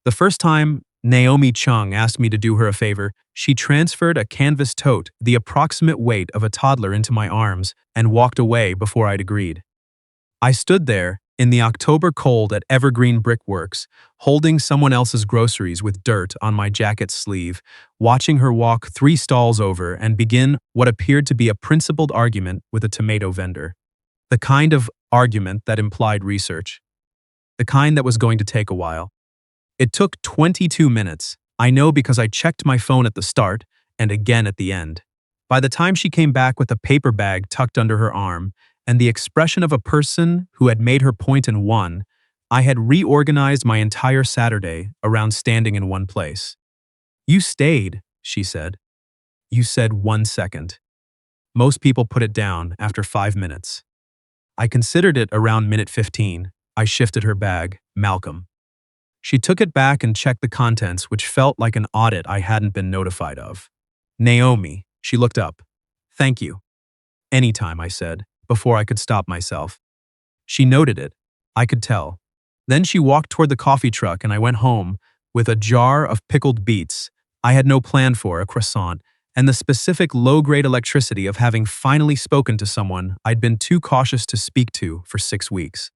The first time Naomi Chung asked me to do her a favor, she transferred a canvas tote the approximate weight of a toddler into my arms and walked away before I'd agreed. I stood there, in the October cold at Evergreen Brickworks, holding someone else's groceries with dirt on my jacket sleeve, watching her walk 3 stalls over and begin what appeared to be a principled argument with a tomato vendor. The kind of argument that implied research. The kind that was going to take a while. It took 22 minutes. I know because I checked my phone at the start and again at the end. By the time she came back with a paper bag tucked under her arm and the expression of a person who had made her point and won, I had reorganized my entire Saturday around standing in one place. "You stayed," she said. "You said 1 second. Most people put it down after 5 minutes. I considered it around minute 15. I shifted her bag, Malcolm. She took it back and checked the contents, which felt like an audit I hadn't been notified of. "Naomi," she looked up. "Thank you." "Anytime," I said, before I could stop myself. She noted it. I could tell. Then she walked toward the coffee truck and I went home with a jar of pickled beets I had no plan for, a croissant, and the specific low-grade electricity of having finally spoken to someone I'd been too cautious to speak to for 6 weeks.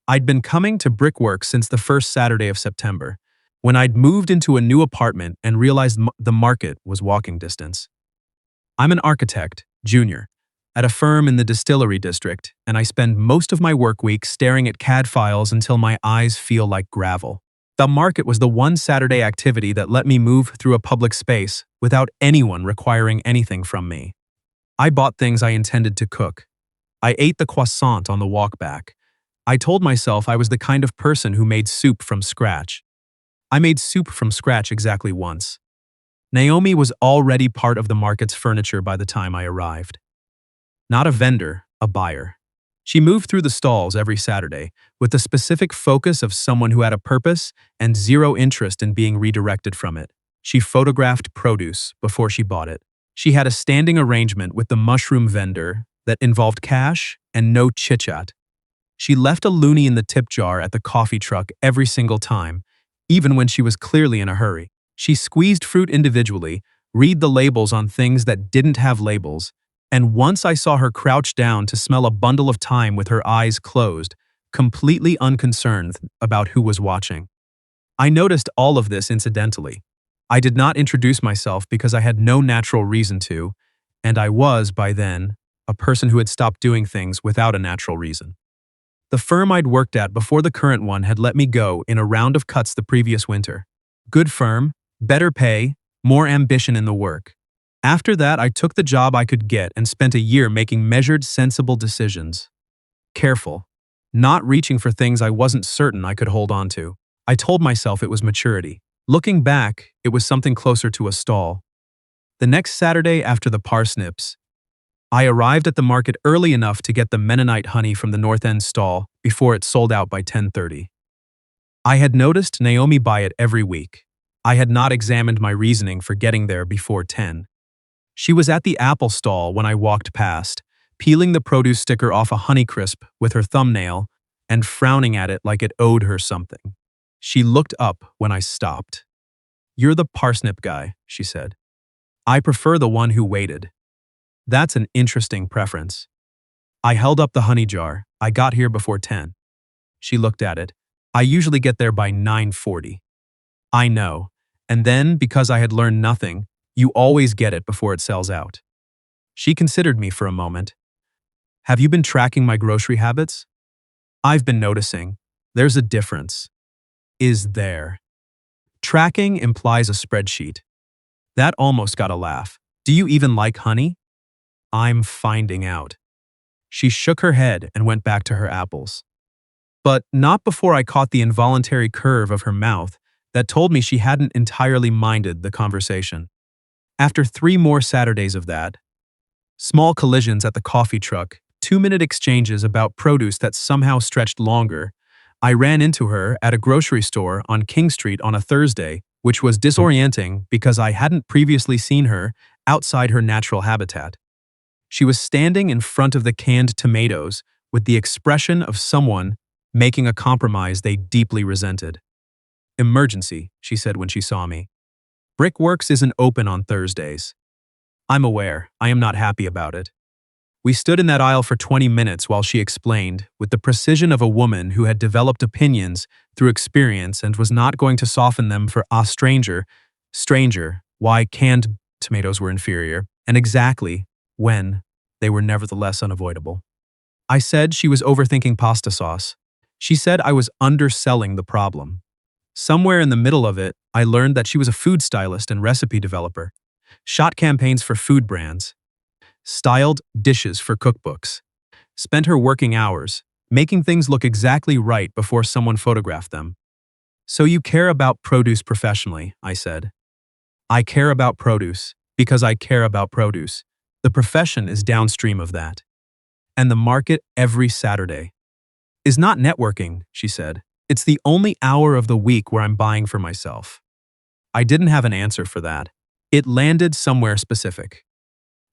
I'd been coming to Brickworks since the first Saturday of September, when I'd moved into a new apartment and realized the market was walking distance. I'm an architect, junior, at a firm in the distillery district, and I spend most of my work week staring at CAD files until my eyes feel like gravel. The market was the one Saturday activity that let me move through a public space without anyone requiring anything from me. I bought things I intended to cook. I ate the croissant on the walk back. I told myself I was the kind of person who made soup from scratch. I made soup from scratch exactly once. Naomi was already part of the market's furniture by the time I arrived. Not a vendor, a buyer. She moved through the stalls every Saturday with the specific focus of someone who had a purpose and zero interest in being redirected from it. She photographed produce before she bought it. She had a standing arrangement with the mushroom vendor that involved cash and no chit-chat. She left a loonie in the tip jar at the coffee truck every single time, even when she was clearly in a hurry. She squeezed fruit individually, read the labels on things that didn't have labels, and once I saw her crouch down to smell a bundle of thyme with her eyes closed, completely unconcerned about who was watching. I noticed all of this incidentally. I did not introduce myself because I had no natural reason to, and I was, by then, a person who had stopped doing things without a natural reason. The firm I'd worked at before the current one had let me go in a round of cuts the previous winter. Good firm, better pay, more ambition in the work. After that, I took the job I could get and spent a year making measured, sensible decisions. Careful, not reaching for things I wasn't certain I could hold on to. I told myself it was maturity. Looking back, it was something closer to a stall. The next Saturday after the parsnips, I arrived at the market early enough to get the Mennonite honey from the North End stall before it sold out by 10:30. I had noticed Naomi buy it every week. I had not examined my reasoning for getting there before 10. She was at the apple stall when I walked past, peeling the produce sticker off a Honeycrisp with her thumbnail and frowning at it like it owed her something. She looked up when I stopped. "You're the parsnip guy," she said. "I prefer the one who waited." "That's an interesting preference." I held up the honey jar. "I got here before 10. She looked at it. "I usually get there by 9:40. "I know. And then, because I had learned nothing, you always get it before it sells out." She considered me for a moment. "Have you been tracking my grocery habits?" "I've been noticing. There's a difference." "Is there?" Tracking implies a spreadsheet. That almost got a laugh. "Do you even like honey?" "I'm finding out." She shook her head and went back to her apples. But not before I caught the involuntary curve of her mouth that told me she hadn't entirely minded the conversation. After 3 more Saturdays of that, small collisions at the coffee truck, 2-minute exchanges about produce that somehow stretched longer, I ran into her at a grocery store on King Street on a Thursday, which was disorienting because I hadn't previously seen her outside her natural habitat. She was standing in front of the canned tomatoes with the expression of someone making a compromise they deeply resented. Emergency, she said when she saw me. Brickworks isn't open on Thursdays. I'm aware. I am not happy about it. We stood in that aisle for 20 minutes while she explained, with the precision of a woman who had developed opinions through experience and was not going to soften them for a stranger. Stranger, why canned tomatoes were inferior, and exactly when they were nevertheless unavoidable. I said she was overthinking pasta sauce. She said I was underselling the problem. Somewhere in the middle of it, I learned that she was a food stylist and recipe developer. Shot campaigns for food brands. Styled dishes for cookbooks. Spent her working hours, making things look exactly right before someone photographed them. So you care about produce professionally, I said. I care about produce because I care about produce. The profession is downstream of that. And the market every Saturday is not networking, she said. It's the only hour of the week where I'm buying for myself. I didn't have an answer for that. It landed somewhere specific.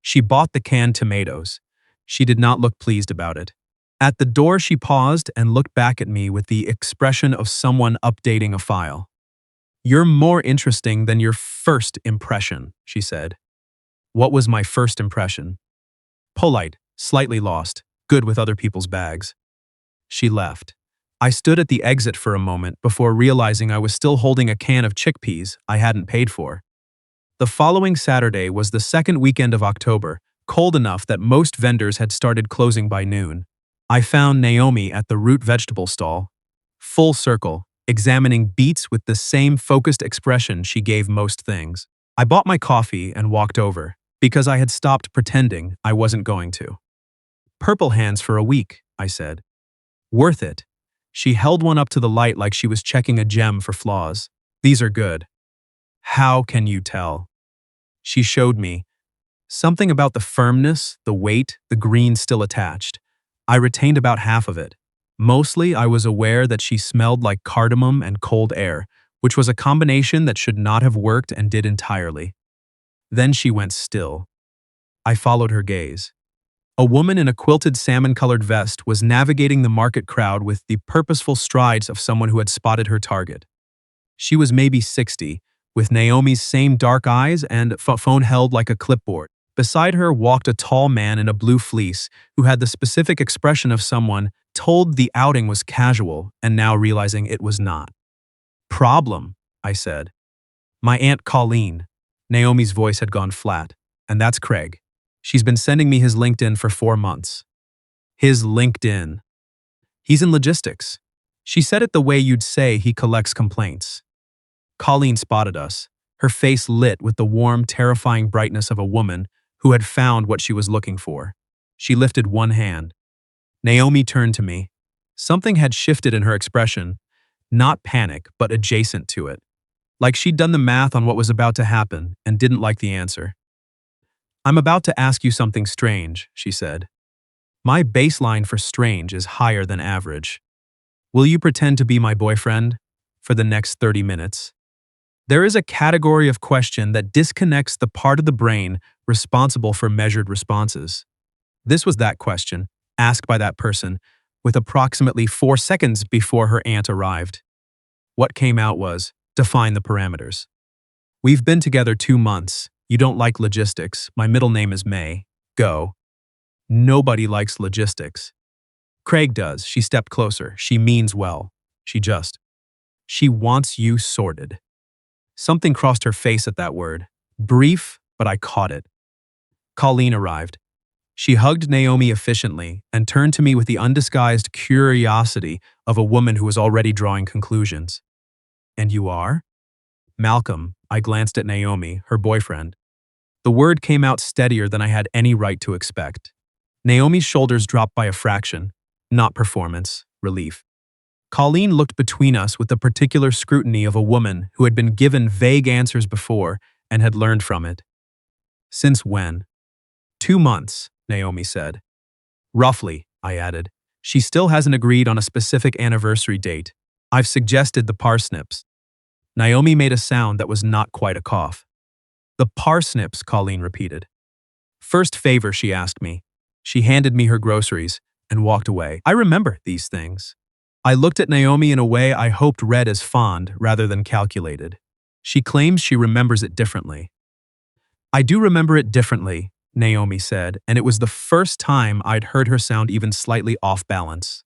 She bought the canned tomatoes. She did not look pleased about it. At the door, she paused and looked back at me with the expression of someone updating a file. You're more interesting than your first impression, she said. What was my first impression? Polite, slightly lost, good with other people's bags. She left. I stood at the exit for a moment before realizing I was still holding a can of chickpeas I hadn't paid for. The following Saturday was the second weekend of October, cold enough that most vendors had started closing by noon. I found Naomi at the root vegetable stall, full circle, examining beets with the same focused expression she gave most things. I bought my coffee and walked over, because I had stopped pretending I wasn't going to. Purple hands for a week, I said. Worth it. She held one up to the light like she was checking a gem for flaws. These are good. How can you tell? She showed me. Something about the firmness, the weight, the green still attached. I retained about half of it. Mostly, I was aware that she smelled like cardamom and cold air, which was a combination that should not have worked and did entirely. Then she went still. I followed her gaze. A woman in a quilted salmon-colored vest was navigating the market crowd with the purposeful strides of someone who had spotted her target. She was maybe 60, with Naomi's same dark eyes and phone held like a clipboard. Beside her walked a tall man in a blue fleece who had the specific expression of someone told the outing was casual and now realizing it was not. Problem, I said. My Aunt Colleen. Naomi's voice had gone flat. And that's Craig. She's been sending me his LinkedIn for 4 months. His LinkedIn. He's in logistics. She said it the way you'd say he collects complaints. Colleen spotted us, her face lit with the warm, terrifying brightness of a woman who had found what she was looking for. She lifted one hand. Naomi turned to me. Something had shifted in her expression, not panic, but adjacent to it. Like she'd done the math on what was about to happen and didn't like the answer. I'm about to ask you something strange, she said. My baseline for strange is higher than average. Will you pretend to be my boyfriend for the next 30 minutes? There is a category of question that disconnects the part of the brain responsible for measured responses. This was that question, asked by that person, with approximately 4 seconds before her aunt arrived. What came out was, define the parameters. We've been together 2 months. You don't like logistics. My middle name is May. Go. Nobody likes logistics. Craig does. She stepped closer. She means well. She wants you sorted. Something crossed her face at that word. Brief, but I caught it. Colleen arrived. She hugged Naomi efficiently and turned to me with the undisguised curiosity of a woman who was already drawing conclusions. And you are? Malcolm, I glanced at Naomi, her boyfriend. The word came out steadier than I had any right to expect. Naomi's shoulders dropped by a fraction. Not performance, relief. Colleen looked between us with the particular scrutiny of a woman who had been given vague answers before and had learned from it. Since when? 2 months, Naomi said. Roughly, I added. She still hasn't agreed on a specific anniversary date. I've suggested the parsnips. Naomi made a sound that was not quite a cough. The parsnips, Colleen repeated. First favor, she asked me. She handed me her groceries and walked away. I remember these things. I looked at Naomi in a way I hoped read as fond rather than calculated. She claims she remembers it differently. I do remember it differently, Naomi said, and it was the first time I'd heard her sound even slightly off balance.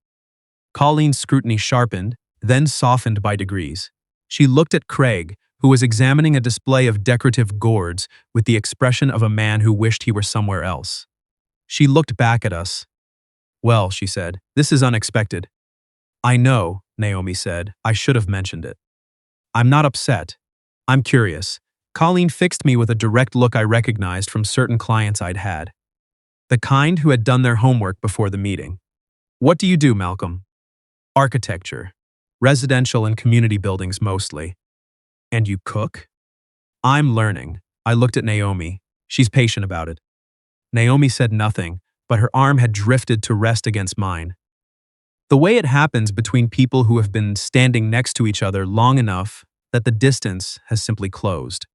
Colleen's scrutiny sharpened, then softened by degrees. She looked at Craig, who was examining a display of decorative gourds with the expression of a man who wished he were somewhere else. She looked back at us. Well, she said, this is unexpected. I know, Naomi said, I should have mentioned it. I'm not upset. I'm curious. Colleen fixed me with a direct look I recognized from certain clients I'd had. The kind who had done their homework before the meeting. What do you do, Malcolm? Architecture. Residential and community buildings mostly. And you cook? I'm learning. I looked at Naomi. She's patient about it. Naomi said nothing, but her arm had drifted to rest against mine. The way it happens between people who have been standing next to each other long enough that the distance has simply closed.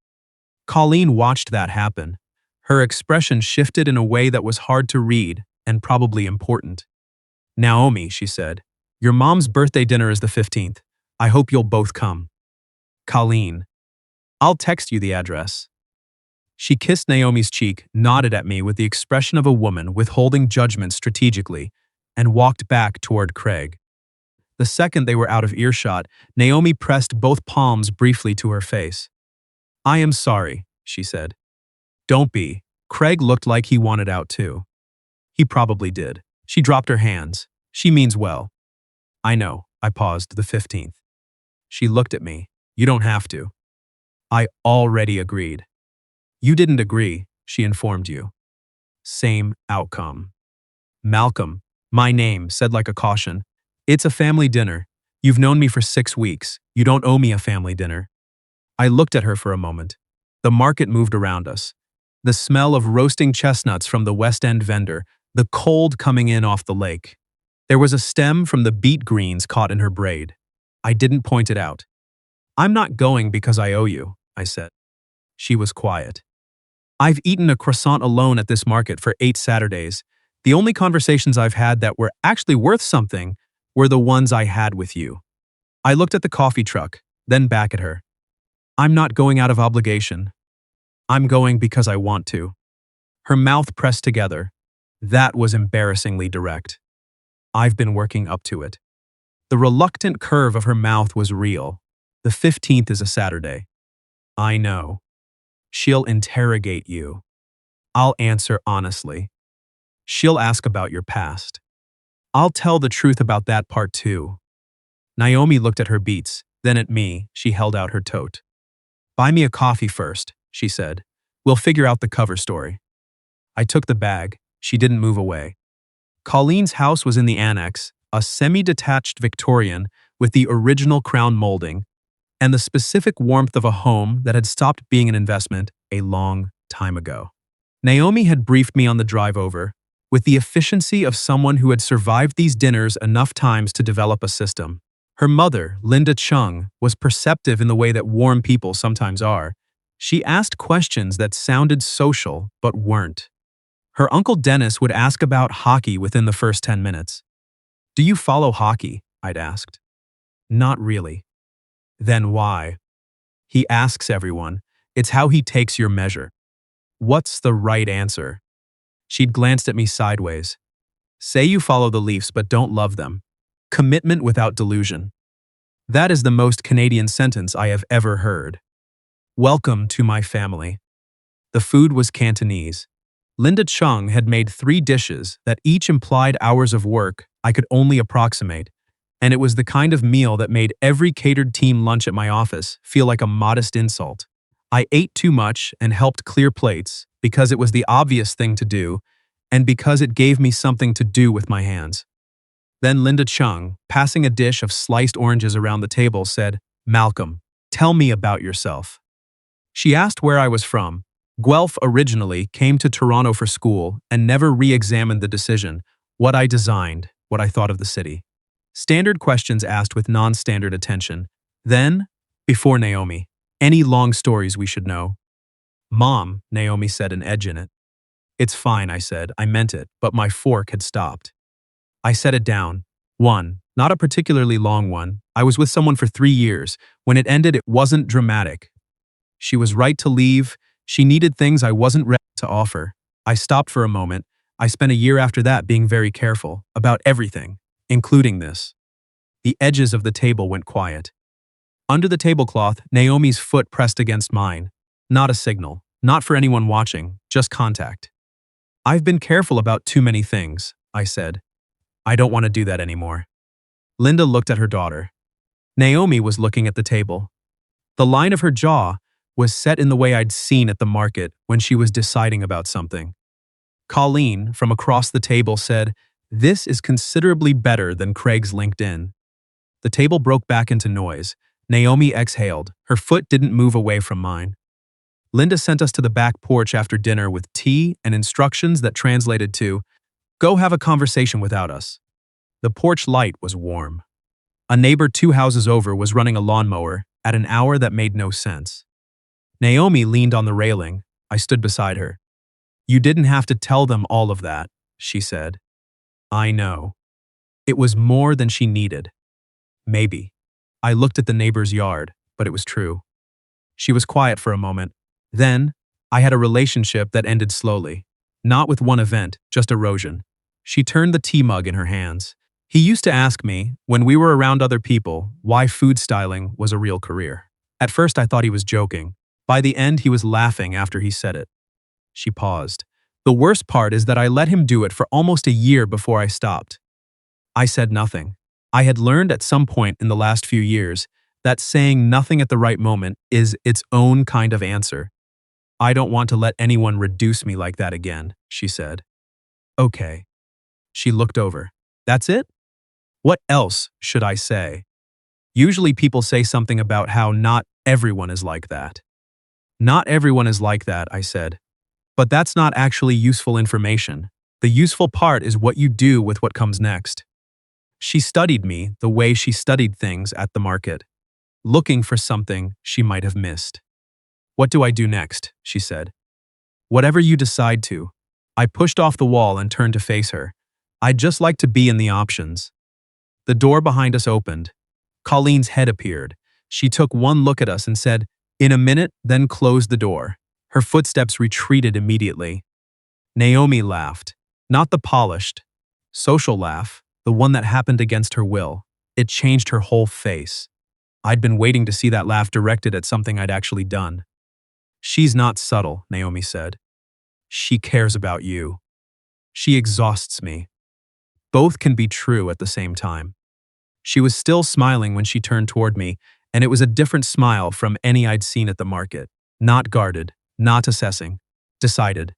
Colleen watched that happen. Her expression shifted in a way that was hard to read and probably important. Naomi, she said, your mom's birthday dinner is the 15th. I hope you'll both come. Colleen, I'll text you the address. She kissed Naomi's cheek, nodded at me with the expression of a woman withholding judgment strategically, and walked back toward Craig. The second they were out of earshot, Naomi pressed both palms briefly to her face. I am sorry, she said. Don't be. Craig looked like he wanted out too. He probably did. She dropped her hands. She means well. I know. I paused, the 15th. She looked at me. You don't have to. I already agreed. You didn't agree, she informed you. Same outcome. Malcolm, my name, said like a caution. It's a family dinner. You've known me for 6 weeks. You don't owe me a family dinner. I looked at her for a moment. The market moved around us. The smell of roasting chestnuts from the West End vendor, the cold coming in off the lake. There was a stem from the beet greens caught in her braid. I didn't point it out. I'm not going because I owe you, I said. She was quiet. I've eaten a croissant alone at this market for 8 Saturdays. The only conversations I've had that were actually worth something were the ones I had with you. I looked at the coffee truck, then back at her. I'm not going out of obligation. I'm going because I want to. Her mouth pressed together. That was embarrassingly direct. I've been working up to it. The reluctant curve of her mouth was real. The 15th is a Saturday. I know. She'll interrogate you. I'll answer honestly. She'll ask about your past. I'll tell the truth about that part too. Naomi looked at her beets, then at me. She held out her tote. Buy me a coffee first, she said. We'll figure out the cover story. I took the bag. She didn't move away. Colleen's house was in the annex, a semi-detached Victorian with the original crown molding and the specific warmth of a home that had stopped being an investment a long time ago. Naomi had briefed me on the drive over, with the efficiency of someone who had survived these dinners enough times to develop a system. Her mother, Linda Chung, was perceptive in the way that warm people sometimes are. She asked questions that sounded social but weren't. Her uncle Dennis would ask about hockey within the first 10 minutes. Do you follow hockey? I'd asked. Not really. Then why? He asks everyone. It's how he takes your measure. What's the right answer? She'd glanced at me sideways. Say you follow the Leafs but don't love them. Commitment without delusion. That is the most Canadian sentence I have ever heard. Welcome to my family. The food was Cantonese. Linda Chung had made 3 dishes that each implied hours of work I could only approximate, and it was the kind of meal that made every catered team lunch at my office feel like a modest insult. I ate too much and helped clear plates because it was the obvious thing to do and because it gave me something to do with my hands. Then Linda Chung, passing a dish of sliced oranges around the table, said, Malcolm, tell me about yourself. She asked where I was from. Guelph originally, came to Toronto for school and never re-examined the decision, what I designed, what I thought of the city. Standard questions asked with non-standard attention. Then, before Naomi, any long stories we should know. Mom, Naomi said, an edge in it. It's fine, I said. I meant it, but my fork had stopped. I set it down. 1. Not a particularly long one. I was with someone for 3 years. When it ended, it wasn't dramatic. She was right to leave. She needed things I wasn't ready to offer. I stopped for a moment. I spent a year after that being very careful about everything, including this. The edges of the table went quiet. Under the tablecloth, Naomi's foot pressed against mine. Not a signal, not for anyone watching, just contact. I've been careful about too many things, I said. I don't want to do that anymore. Linda looked at her daughter. Naomi was looking at the table. The line of her jaw was set in the way I'd seen at the market when she was deciding about something. Colleen, from across the table, said, "This is considerably better than Craig's LinkedIn." The table broke back into noise. Naomi exhaled. Her foot didn't move away from mine. Linda sent us to the back porch after dinner with tea and instructions that translated to, "Go have a conversation without us." The porch light was warm. A neighbor 2 houses over was running a lawnmower at an hour that made no sense. Naomi leaned on the railing. I stood beside her. "You didn't have to tell them all of that," she said. "I know." It was more than she needed. Maybe. I looked at the neighbor's yard, but it was true. She was quiet for a moment. Then, I had a relationship that ended slowly. Not with one event, just erosion. She turned the tea mug in her hands. He used to ask me, when we were around other people, why food styling was a real career. At first I thought he was joking. By the end he was laughing after he said it. She paused. "The worst part is that I let him do it for almost a year before I stopped." I said nothing. I had learned at some point in the last few years that saying nothing at the right moment is its own kind of answer. "I don't want to let anyone reduce me like that again," she said. "Okay." She looked over. "That's it? What else should I say?" Usually people say something about how not everyone is like that. "Not everyone is like that," I said. "But that's not actually useful information. The useful part is what you do with what comes next." She studied me the way she studied things at the market, looking for something she might have missed. "What do I do next?" she said. "Whatever you decide to." I pushed off the wall and turned to face her. "I'd just like to be in the options." The door behind us opened. Colleen's head appeared. She took one look at us and said, "In a minute," then closed the door. Her footsteps retreated immediately. Naomi laughed. Not the polished, social laugh, the one that happened against her will. It changed her whole face. I'd been waiting to see that laugh directed at something I'd actually done. "She's not subtle," Naomi said. "She cares about you. She exhausts me." Both can be true at the same time. She was still smiling when she turned toward me, and it was a different smile from any I'd seen at the market. Not guarded, not assessing, decided.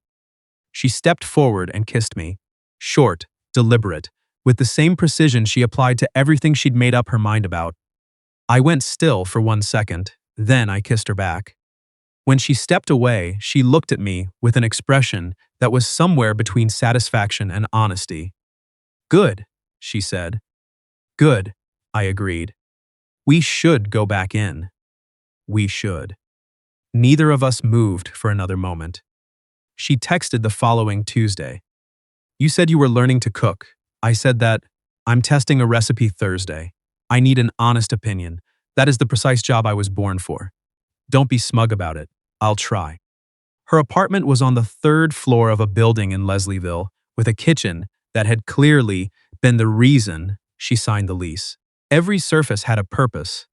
She stepped forward and kissed me. Short, deliberate, with the same precision she applied to everything she'd made up her mind about. I went still for 1 second, then I kissed her back. When she stepped away, she looked at me with an expression that was somewhere between satisfaction and honesty. "Good," she said. "Good," I agreed. "We should go back in." We should. Neither of us moved for another moment. She texted the following Tuesday. "You said you were learning to cook." I said that. "I'm testing a recipe Thursday. I need an honest opinion. That is the precise job I was born for. Don't be smug about it. I'll try." Her apartment was on the 3rd floor of a building in Leslieville, with a kitchen that had clearly been the reason she signed the lease. Every surface had a purpose.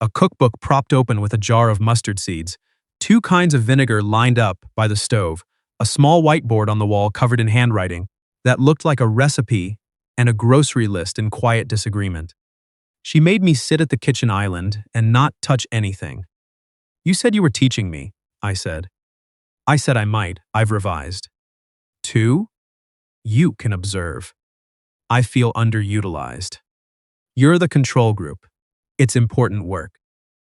A cookbook propped open with a jar of mustard seeds, 2 kinds of vinegar lined up by the stove, a small whiteboard on the wall covered in handwriting that looked like a recipe, and a grocery list in quiet disagreement. She made me sit at the kitchen island and not touch anything. "You said you were teaching me," I said. "I said I might. I've revised." "2? You can observe. I feel underutilized. You're the control group. It's important work."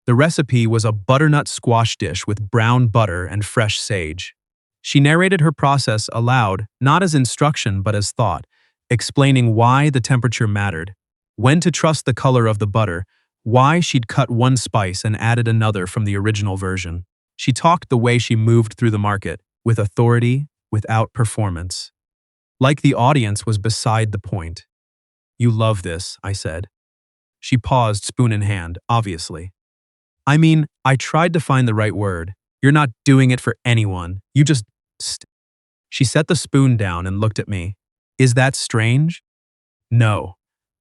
The recipe was a butternut squash dish with brown butter and fresh sage. She narrated her process aloud, not as instruction but as thought, explaining why the temperature mattered, when to trust the color of the butter, why she'd cut one spice and added another from the original version. She talked the way she moved through the market, with authority, without performance. Like the audience was beside the point. You love this, I said. She paused, spoon in hand, obviously. I mean, I tried to find the right word. You're not doing it for anyone. You just… She set the spoon down and looked at me. Is that strange? No.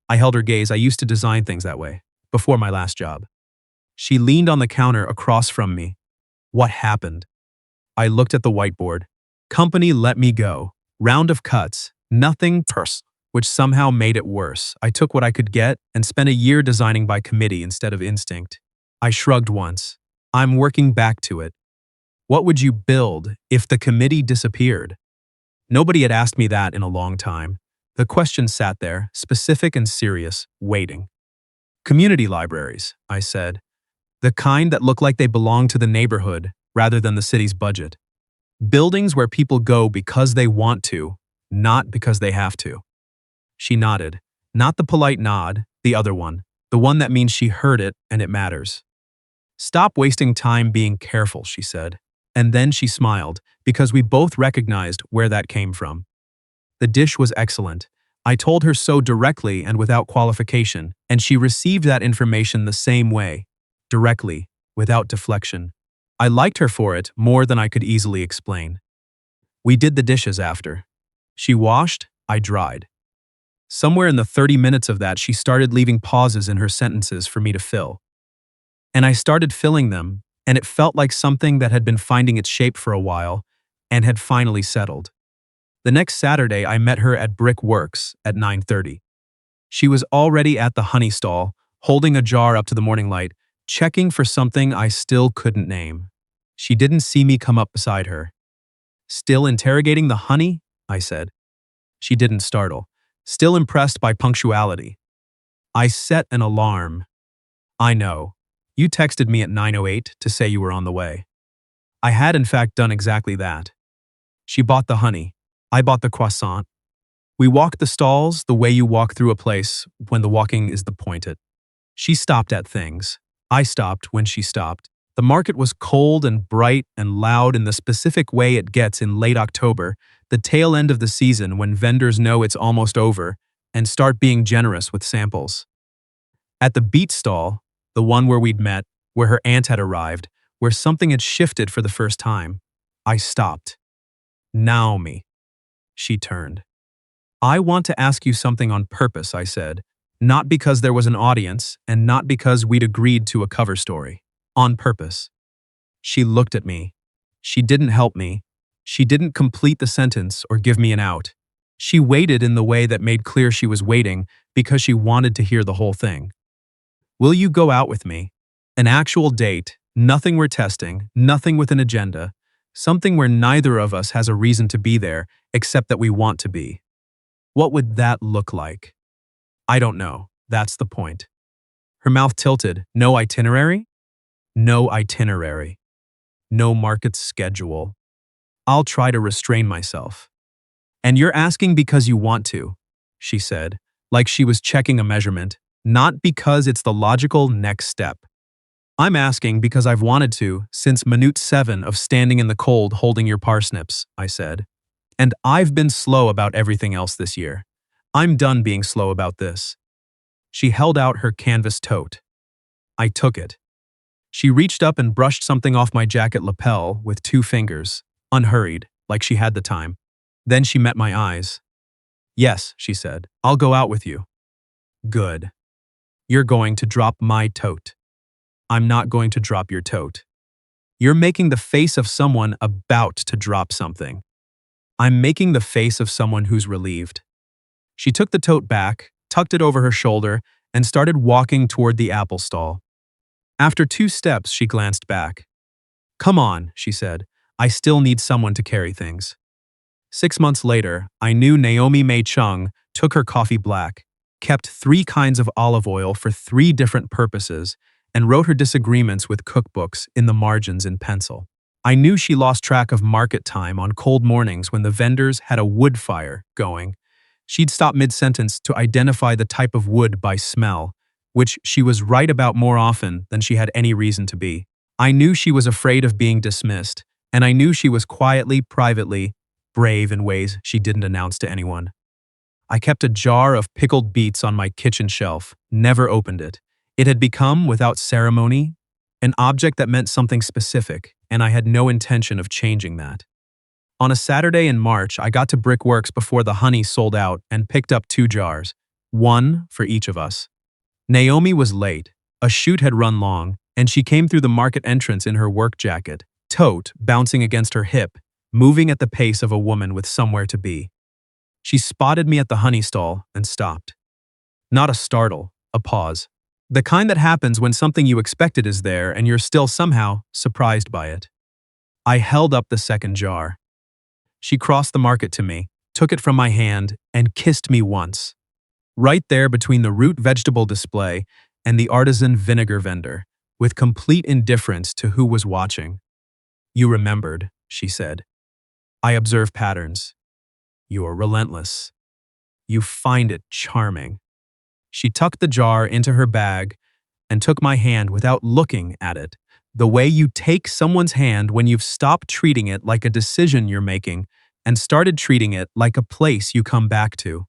I held her gaze. I used to design things that way, before my last job. She leaned on the counter across from me. What happened? I looked at the whiteboard. Company let me go. Round of cuts. Nothing purse, which somehow made it worse. I took what I could get and spent a year designing by committee instead of instinct. I shrugged once. I'm working back to it. What would you build if the committee disappeared? Nobody had asked me that in a long time. The question sat there, specific and serious, waiting. Community libraries, I said. The kind that look like they belong to the neighborhood rather than the city's budget. Buildings where people go because they want to, not because they have to. She nodded. Not the polite nod, the other one. The one that means she heard it and it matters. Stop wasting time being careful, she said. And then she smiled, because we both recognized where that came from. The dish was excellent. I told her so directly and without qualification, and she received that information the same way, directly, without deflection. I liked her for it more than I could easily explain. We did the dishes after. She washed, I dried. Somewhere in the 30 minutes of that, she started leaving pauses in her sentences for me to fill. And I started filling them, and it felt like something that had been finding its shape for a while and had finally settled. The next Saturday, I met her at Brick Works at 9:30. She was already at the honey stall, holding a jar up to the morning light, checking for something I still couldn't name. She didn't see me come up beside her. Still interrogating the honey? I said. She didn't startle. Still impressed by punctuality. I set an alarm. I know. You texted me at 9:08 to say you were on the way. I had in fact done exactly that. She bought the honey. I bought the croissant. We walked the stalls the way you walk through a place when the walking is the point. She stopped at things. I stopped when she stopped. The market was cold and bright and loud in the specific way it gets in late October, the tail end of the season when vendors know it's almost over and start being generous with samples. At the beet stall, the one where we'd met, where her aunt had arrived, where something had shifted for the first time, I stopped. Naomi. She turned. I want to ask you something on purpose, I said. Not because there was an audience, and not because we'd agreed to a cover story. On purpose. She looked at me. She didn't help me. She didn't complete the sentence or give me an out. She waited in the way that made clear she was waiting because she wanted to hear the whole thing. Will you go out with me? An actual date, nothing we're testing, nothing with an agenda, something where neither of us has a reason to be there except that we want to be. What would that look like? I don't know. That's the point. Her mouth tilted. No itinerary? No itinerary. No market schedule. I'll try to restrain myself. And you're asking because you want to, she said, like she was checking a measurement, not because it's the logical next step. I'm asking because I've wanted to since minute 7 of standing in the cold holding your parsnips, I said. And I've been slow about everything else this year. I'm done being slow about this. She held out her canvas tote. I took it. She reached up and brushed something off my jacket lapel with 2 fingers, unhurried, like she had the time. Then she met my eyes. Yes, she said, I'll go out with you. Good. You're going to drop my tote. I'm not going to drop your tote. You're making the face of someone about to drop something. I'm making the face of someone who's relieved. She took the tote back, tucked it over her shoulder, and started walking toward the apple stall. After 2 steps, she glanced back. Come on, she said. I still need someone to carry things. 6 months later, I knew Naomi May Chung took her coffee black, kept 3 kinds of olive oil for 3 different purposes, and wrote her disagreements with cookbooks in the margins in pencil. I knew she lost track of market time on cold mornings when the vendors had a wood fire going. She'd stop mid-sentence to identify the type of wood by smell, which she was right about more often than she had any reason to be. I knew she was afraid of being dismissed, and I knew she was quietly, privately, brave in ways she didn't announce to anyone. I kept a jar of pickled beets on my kitchen shelf, never opened it. It had become, without ceremony, an object that meant something specific, and I had no intention of changing that. On a Saturday in March, I got to Brickworks before the honey sold out and picked up 2 jars, one for each of us. Naomi was late. A shoot had run long, and she came through the market entrance in her work jacket, tote bouncing against her hip, moving at the pace of a woman with somewhere to be. She spotted me at the honey stall and stopped. Not a startle, a pause. The kind that happens when something you expected is there and you're still somehow surprised by it. I held up the second jar. She crossed the market to me, took it from my hand, and kissed me once. Right there between the root vegetable display and the artisan vinegar vendor, with complete indifference to who was watching. "You remembered," she said. "I observe patterns. You're relentless. You find it charming." She tucked the jar into her bag and took my hand without looking at it, the way you take someone's hand when you've stopped treating it like a decision you're making and started treating it like a place you come back to.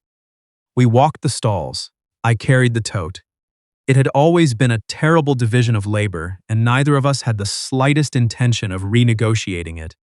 We walked the stalls. I carried the tote. It had always been a terrible division of labor, and neither of us had the slightest intention of renegotiating it.